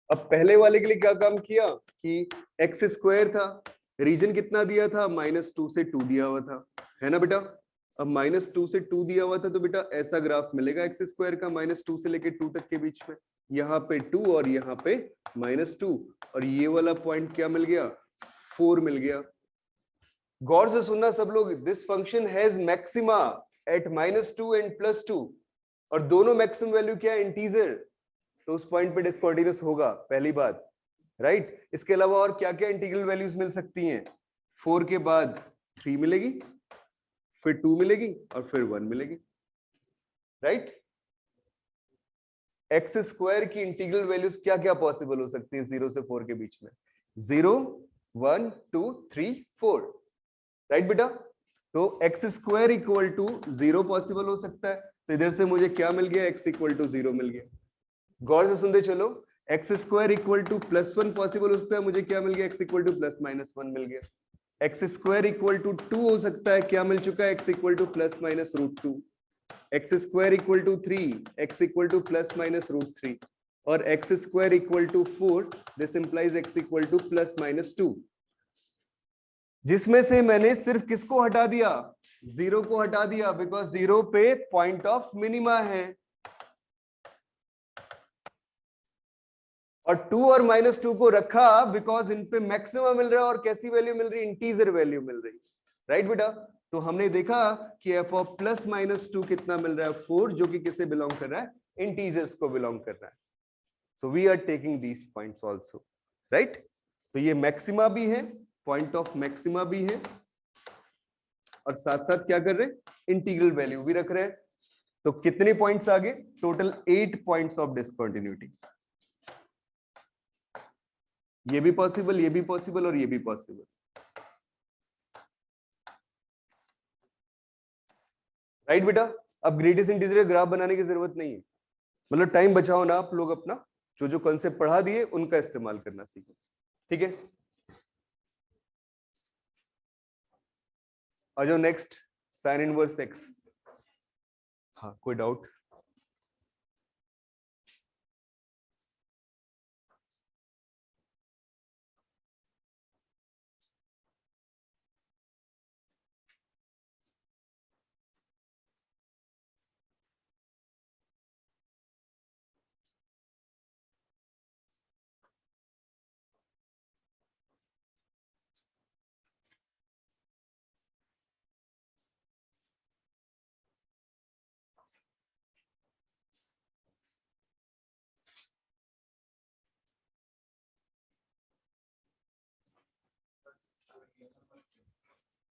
अब पहले वाले के लिए क्या काम किया कि एक्स स्क्वायर था, रीजन कितना दिया था, -2 से 2 दिया हुआ था, है ना बेटा। अब -2 से 2 दिया हुआ था तो बेटा ऐसा ग्राफ मिलेगा एक्स स्क्वायर का -2 से लेके 2 तक के बीच में, यहाँ पे 2 और यहाँ पे -2, और ये वाला पॉइंट क्या मिल गया, 4 मिल गया। गौर से सुनना सब लोग, this function has maxima eight -2 and +2, और दोनों मैक्सिमम वैल्यू क्या है, इंटीजर, तो उस पॉइंट पे डिस्कॉर्डिनस होगा, पहली बात, राइट। इसके अलावा और क्या क्या इंटीग्रल वैल्यूज मिल सकती हैं, 4 के बाद 3 मिलेगी, फिर 2 मिलेगी और फिर 1 मिलेगी, राइट। एक्स स्क्वायर की इंटीग्रल वैल्यूज क्या क्या पॉसिबल हो सकती है 0 से 4 के बीच में, 0, 1, 2, 3, 4, राइट बेटा। तो x square equal to 0 possible हो सकता है, तो इधर से मुझे क्या मिल गया, एक्स इक्वल टू 0 मिल गया। गौर से सुनते चलो, x square equal to +1 possible हो सकता है, मुझे क्या मिल गया, एक्स इक्वल टू +-1 मिल गया। एक्स स्क्वायर इक्वल टू 2 हो सकता है, क्या मिल चुका है, x equal to +-√2। X square equal to 3, x equal to +-√3, और x square equal to 4, this implies x equal to +-2, जिसमें से मैंने सिर्फ किसको हटा दिया, 0 को हटा दिया, बिकॉज 0 पे पॉइंट ऑफ मिनिमा है, और 2 और -2 को रखा बिकॉज इन पे मैक्सिमम मिल रहा है, और कैसी वैल्यू मिल रही है, इंटीजर वैल्यू मिल रही है, राइट बेटा। तो हमने देखा कि f ऑफ +-2 कितना मिल रहा है, 4, जो कि किसे बिलोंग कर रहा है, इंटीजर्स को बिलोंग कर रहा है। So we are taking these points also, right. तो ये मैक्सिमा भी है, पॉइंट ऑफ मैक्सिमा भी है, और साथ साथ क्या कर रहे हैं, इंटीग्रल वैल्यू भी रख रहे हैं। तो कितने पॉइंट्स आ गए, टोटल 8 पॉइंट्स ऑफ डिसकंटिन्यूटी। ये भी पॉसिबल, ये भी पॉसिबल, और ये भी पॉसिबल, राइट बेटा। अब ग्रेटेस्ट इंटीजर ग्राफ बनाने की जरूरत नहीं है, मतलब टाइम बचाओ ना आप लोग, अपना जो जो कॉन्सेप्ट पढ़ा दिए उनका इस्तेमाल करना सीखो, ठीक है। आ जाओ नेक्स्ट, साइन इनवर्स एक्स। हाँ, कोई डाउट?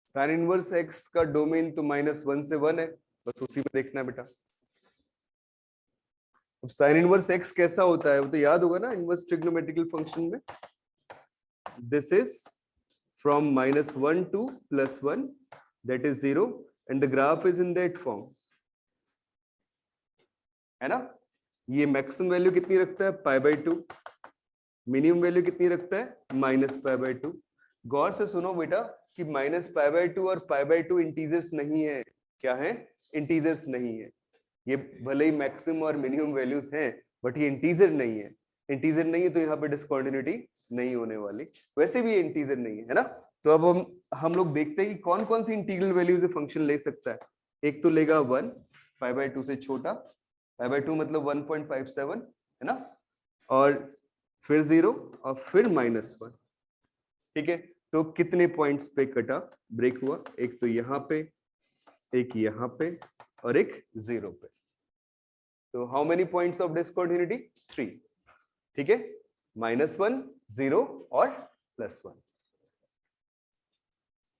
साइन इनवर्स एक्स का डोमेन तो -1 से 1 है, बस उसी में देखना है बेटा। अब साइन इनवर्स एक्स कैसा होता है वो तो याद होगा ना, इनवर्स ट्रिग्नोमेट्रिकल फंक्शन में this is from -1 to +1, that is 0, and the graph is in that form, है ना। ये मैक्सिमम वैल्यू कितनी रखता है, π/2, मिनिमम वैल्यू कितनी रखता है, -π/2। गौर से सुनो बेटा कि -π/2 और π/2 इंटीजर्स नहीं है, क्या है, इंटीजर्स नहीं है। ये भले ही मैक्सिमम और मिनिमम वैल्यूज हैं, बट ये इंटीजर नहीं है। इंटीजर नहीं है तो यहाँ पे डिस्कॉर्डिनेटी नहीं होने वाली, वैसे भी ये इंटीजर नहीं है, है ना। तो अब हम लोग देखते हैं कि कौन कौन सी इंटीग्रल वैल्यूज फंक्शन ले सकता है। एक तो लेगा 1, π/2 से छोटा, π/2 मतलब 1.57, है ना, और फिर 0 और फिर -1, ठीक है। तो कितने पॉइंट्स पे कटा, ब्रेक हुआ, एक तो यहाँ पे, एक यहाँ पे, और एक 0 पे। तो how many points of discontinuity, 3, ठीक है, -1, 0 और +1।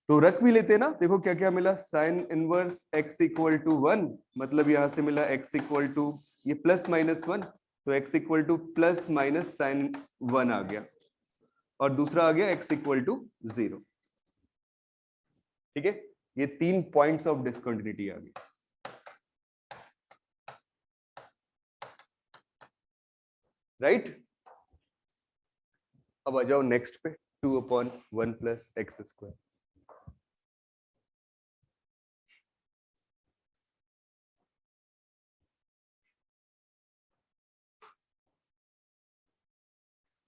तो रख भी लेते ना, देखो क्या क्या मिला, sine inverse x equal to 1, मतलब यहां से मिला x इक्वल टू ये +-1, तो x equal two plus sign 1 आ गया, और दूसरा आ गया x इक्वल टू 0, ठीक है। ये 3 पॉइंट्स ऑफ डिस्कंटिन्यूटी आ गई, राइट। अब आ जाओ नेक्स्ट पे, 2/1 + x²।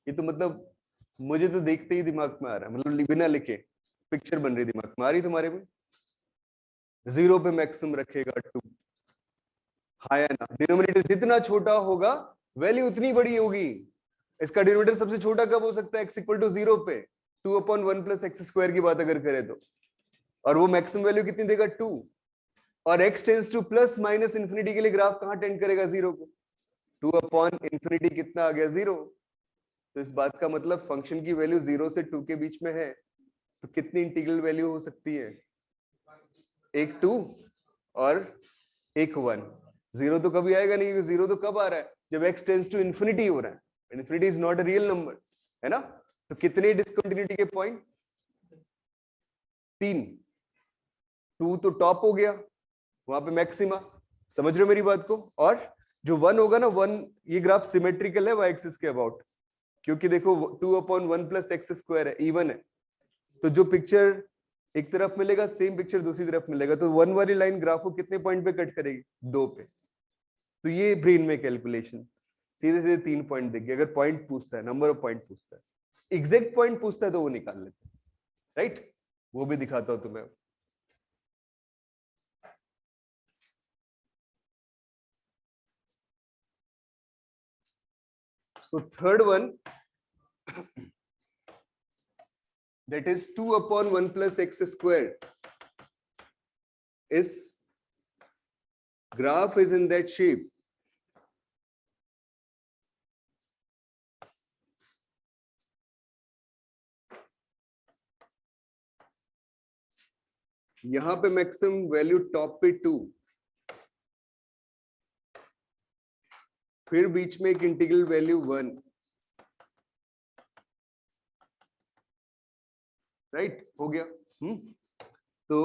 ये तो मतलब मुझे तो देखते ही दिमाग में आ रहा है, मतलब बिना लिखे पिक्चर बन रही दिमाग में आ रही तुम्हारे में। 0 पे मैक्सिमम रखेगा 2, हाँ या ना? डिनोमिनेटर जितना छोटा होगा वैल्यू उतनी बड़ी होगी। इसका डिनोमिनेटर सबसे छोटा कब हो सकता है? x इक्वल टू 0 पे 2/1 प्लस एक्स स्क्वायर की बात अगर करें तो, और वो मैक्सिमम वैल्यू कितनी देगा? 2। और x tends two plus minus infinity के लिए ग्राफ कहां टेंड करेगा? 0 को। 2/इंफिनिटी कितना आ गया? 0। तो इस बात का मतलब फंक्शन की वैल्यू 0 से 2 के बीच में है, तो कितनी इंटीग्रल वैल्यू हो सकती है? एक 2 और एक 1। 0 तो कभी आएगा नहीं, क्योंकि 0 तो कब आ रहा है? जब x टेंड्स टू इंफिनिटी हो रहा है। Infinity is not a real number, है ना? तो कितने डिसकंटिन्यूटी के पॉइंट? 3। 2 तो टॉप हो गया, वहां पे मैक्सिमा। समझ रहे हो मेरी बात को? और जो 1 होगा ना, 1, ये ग्राफ सिमेट्रिकल है y एक्सिस के अबाउट, क्योंकि देखो 2/1 प्लस एक्स स्क्वायर है, इवन है। तो जो पिक्चर एक तरफ मिलेगा सेम पिक्चर दूसरी तरफ मिलेगा, तो 1 वाली लाइन ग्राफ को कितने पॉइंट पे कट करेगी? 2 पे। तो ये ब्रेन में कैलकुलेशन सीधे सीधे 3 पॉइंट देगी। अगर पॉइंट पूछता है, नंबर ऑफ पॉइंट पूछता है, एग्जैक्ट पॉइंट पूछता है तो वो निकाल लेते हैं, राइट? वो भी दिखाता हूं तुम्हें। So third one, that is 2/1 plus x squared, is graph is in that shape. यहां पे मैक्सिमम वैल्यू टॉप पे 2, फिर बीच में एक इंटीग्रल वैल्यू 1, राइट? हो गया। तो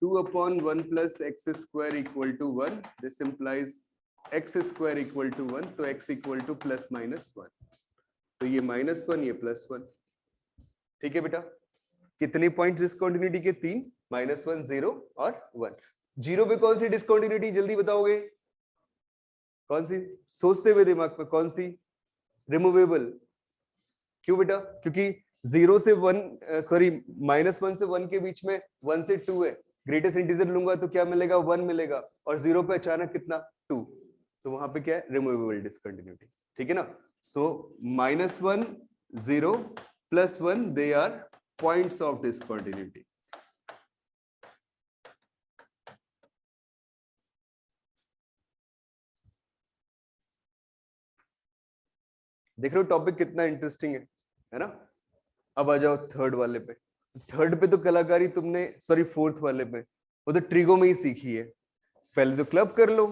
2/1 plus x square equal to 1, this implies x square equal to 1, तो x equal to plus minus 1, तो ये -1 ये +1। ठीक है बेटा? कितने पॉइंट डिसकंटिन्यूटी के? 3, -1, 0 और 1। 0 पे कौन सी डिसकंटिन्यूटी जल्दी बताओगे? कौन सी? सोचते हुए दिमाग में, कौन सी? रिमूवेबल। क्यों बेटा? क्योंकि 0 से 1, सॉरी -1 से 1 के बीच में 1 से 2 है, ग्रेटेस्ट इंटीजर लूंगा तो क्या मिलेगा? 1 मिलेगा, और 0 पे अचानक कितना? 2, तो वहां पे क्या है? Removable discontinuity. ठीक है ना? So -1, 0, +1, they are points of discontinuity. देख रहे हो टॉपिक कितना इंटरेस्टिंग है ना? अब आ जाओ थर्ड वाले पे। थर्ड पे तो कलाकारी तुमने, सॉरी फोर्थ वाले पे, वो तो ट्रिगो में ही सीखी है। पहले तो क्लब कर लो,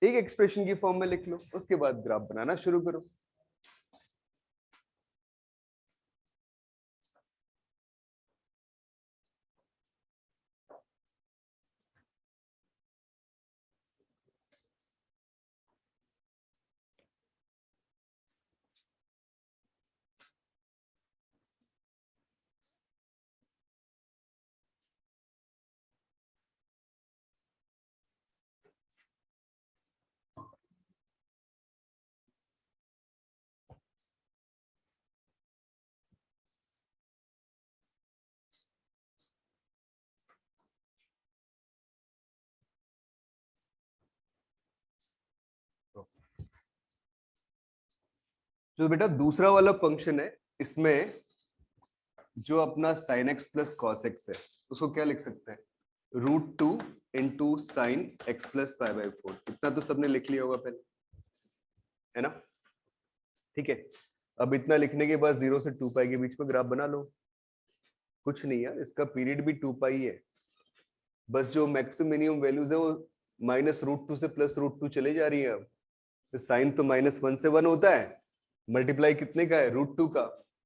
एक एक्सप्रेशन की फॉर्म में लिख लो, उसके बाद ग्राफ बनाना शुरू करो। जो बेटा दूसरा वाला फंक्शन है, इसमें जो अपना sin x plus cos x है, उसको क्या लिख सकते हैं? √2 इंटू साइन एक्स प्लस π/4। इतना तो सबने लिख लिया होगा पहले, है ना? ठीक है, अब इतना लिखने के बाद 0 से 2π के बीच में ग्राफ बना लो। कुछ नहीं यार, इसका पीरियड भी 2π है, बस जो मैक्सिमम मिनिमम वैल्यूज है वो -√2 से +√2 चले जा रही है। अब तो साइन तो -1 से 1 होता है, मल्टीप्लाई कितने का है? √2 का,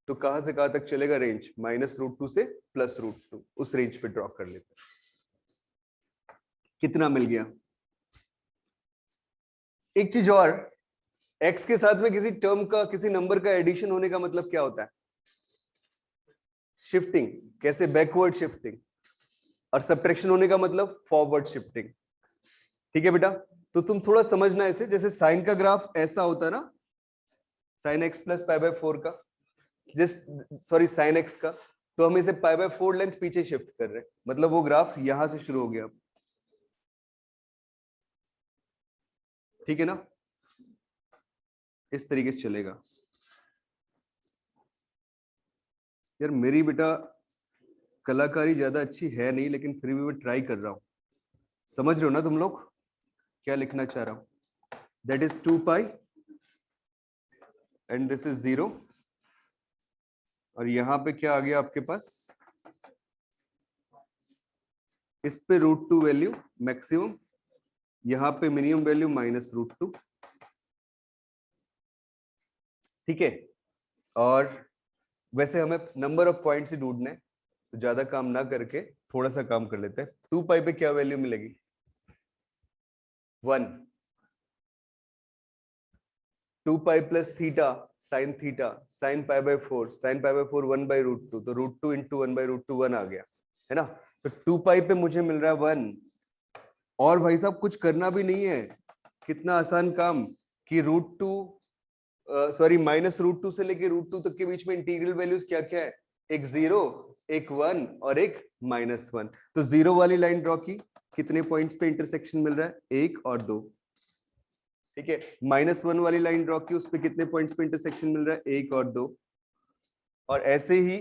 तो कहां से कहां तक चलेगा रेंज? -√2 से +√2, उस रेंज पे ड्रॉ कर लेते हैं। कितना मिल गया? एक चीज और, x के साथ में किसी टर्म का, किसी नंबर का एडिशन होने का मतलब क्या होता है? शिफ्टिंग। कैसे? Backward shifting. और सब्ट्रैक्शन होने का मतलब फॉरवर्ड शिफ्टिंग। ठीक है बेटा? तो तुम थोड़ा समझना इसे, जैसे साइन का ग्राफ ऐसा होता है ना, sine x plus pi by 4 का, सॉरी साइन एक्स का, तो हम इसे पाई बाय 4 लेंथ पीछे शिफ्ट कर रहे हैं, मतलब वो ग्राफ यहां से शुरू हो गया। ठीक है ना, इस तरीके से चलेगा। यार मेरी बेटा कलाकारी ज्यादा अच्छी है नहीं, लेकिन फिर भी मैं ट्राई कर रहा हूं। समझ रहे हो ना तुम लोग क्या लिखना चाह रहा हूं? That is 2 pi and this is 0, और यहां पे क्या आ गया आपके पास, इस पे √2 वैल्यू मैक्सिमम, यहां पे मिनिमम वैल्यू -√2। ठीक है, और वैसे हमें नंबर ऑफ पॉइंट्स ही ढूंढने हैं, तो ज्यादा काम ना करके थोड़ा सा काम कर लेते हैं। 2 पाई पे क्या वैल्यू मिलेगी? 1। 2 pi plus theta sine pi by 4, sine pi by 4 1/√2, तो √2 इंटू 1/√2 1 आ गया, है ना। तो 2 पाई पे मुझे मिल रहा है 1, और भाई साहब कुछ करना भी नहीं है, कितना आसान काम कि √2 सॉरी -√2 से लेके √2 तक के बीच में इंटीग्रल वैल्यूज क्या क्या है, एक 0, एक 1 और एक -1। तो 0 वाली लाइन ड्रॉ की, कितने पॉइंट्स पे इंटरसेक्शन मिल रहा है, 1 और 2। ठीक है, -1 वाली लाइन ड्रॉ की, उस पे कितने पॉइंट्स पे इंटरसेक्शन मिल रहा है, 1 और 2। और ऐसे ही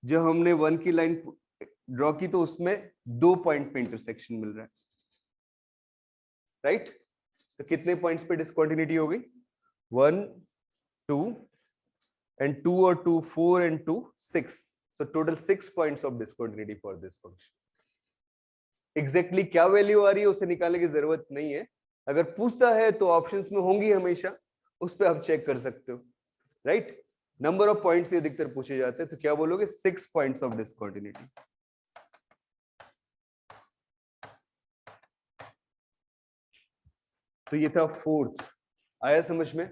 जो हमने 1 की लाइन ड्रॉ की, तो उसमें 2 पॉइंट पे इंटरसेक्शन मिल रहा है, राइट। तो कितने पॉइंट्स पे डिस्कंटिन्यूटी हो गई, 1 2 and 2 or 2 4 and 2 6, so total 6 points of discontinuity for this function। Exactly क्या वैल्यू आ रही है उसे निकालने की जरूरत नहीं है, अगर पूछता है तो ऑप्शंस में होंगी हमेशा, उस पर आप चेक कर सकते हो, राइट। नंबर ऑफ पॉइंट्स अधिकतर पूछे जाते हैं, तो क्या बोलोगे, 6 पॉइंट्स ऑफ डिस्कंटिन्यूटी। तो ये था 4th, आया समझ में?